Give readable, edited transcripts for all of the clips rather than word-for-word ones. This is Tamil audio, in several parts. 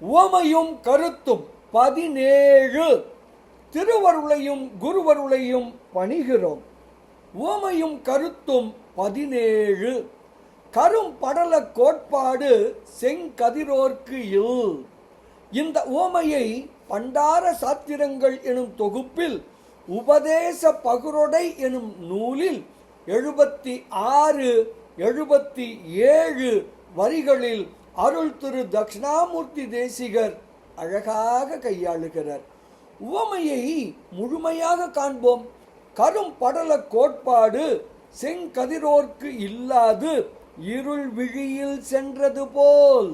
உவமையும் கருத்தும் 17 திருவருளையும் குருவருளையும் பணிகிறோம். உவமையும் கருத்தும் 17 கரும் படல கோட்பாடு செங்கதிரோர்க்கு இல். இந்த உவமையை பண்டார சாத்திரங்கள் எனும் தொகுப்பில் உபதேச பகுரொடை எனும் நூலில் 76 77 வரிகளில் அருள் திரு தட்சிணாமூர்த்தி தேசிகர் அழகாக கையாளுகிறார். உவமையை முழுமையாக காண்போம். கரும் படல கோட்பாடு செங்கதிரோர்க்கு இல்லாது இருள் விழியில் சென்றது போல்.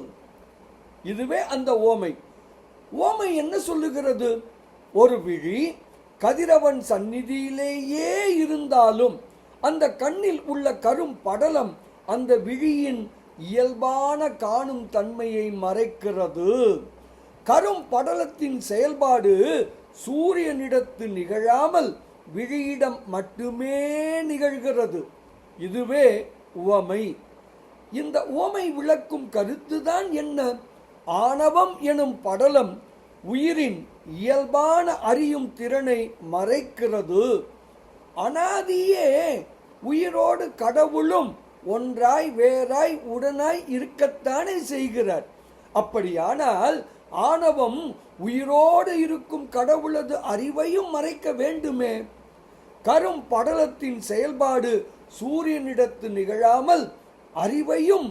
இதுவே அந்த ஓமை. ஓமை என்ன சொல்லுகிறது? ஒரு விழி கதிரவன் சந்நிதியிலேயே இருந்தாலும் அந்த கண்ணில் உள்ள கரும் படலம் அந்த விழியின் இயல்பான காணும் தன்மையை மறைக்கிறது. கரும் படலத்தின் செயல்பாடு சூரியனிடத்து நிகழாமல் விழியிடம் மட்டுமே நிகழ்கிறது. இதுவே உவமை. இந்த உவமை விளக்கும் கருத்துதான் என்ன? ஆணவம் எனும் படலம் உயிரின் இயல்பான அறியும் திறனை மறைக்கிறது. அனாதியே உயிரோடு கடவுளும் ஒன்றாய் வேறாய் உடனாய் இருக்கத்தானே செய்கிறார். அப்படியானால் ஆணவம் உயிரோடு இருக்கும் கடவுளது அறிவையும் மறைக்க வேண்டுமே. கரும் படலத்தின் செயல்பாடு சூரியனிடத்து நிகழாமல் அறிவையும்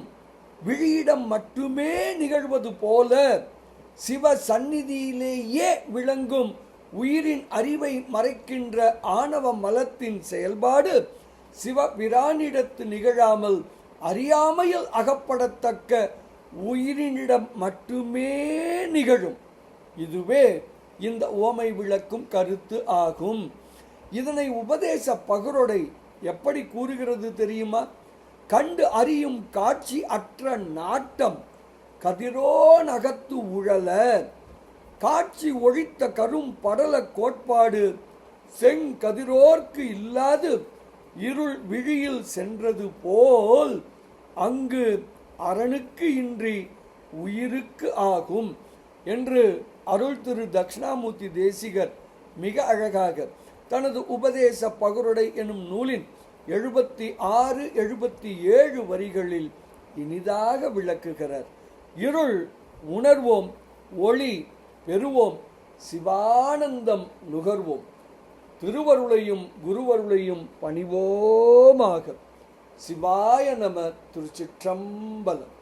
விழியிடம் மட்டுமே நிகழ்வது போல சிவ சந்நிதியிலேயே விளங்கும் உயிரின் அறிவை மறைக்கின்ற ஆணவ மலத்தின் செயல்பாடு சிவபிரானிடத்து நிகழாமல் அறியாமையில் அகப்படத்தக்க உயிரினிடம் மட்டுமே நிகழும். இதுவே இந்த உவமை விளக்கும் கருத்து ஆகும். இதனை உபதேச பகரொடை எப்படி கூறுகிறது தெரியுமா? கண்டு அறியும் காட்சி அற்ற நாட்டம் கதிரோன் அகத்து உழல. காட்சி ஒழித்த கரும் படல கோட்பாடு செங்கதிரோர்க்கு இல்லாது இருள் விழியில் சென்றது போல் அங்கு அரணுக்கு இன்றி உயிருக்கு ஆகும் என்று அருள் திரு தட்சிணாமூர்த்தி தேசிகர் மிக அழகாக தனது உபதேச பகருடை எனும் நூலின் 76 77 வரிகளில் இனிதாக விளக்குகிறார். இருள் உணர்வோம், ஒளி பெறுவோம், சிவானந்தம் நுகர்வோம். திருவருளையும் குருவருளையும் பணிவோமாக. சிவாய நம. திருச்சிற்றம்பலம்.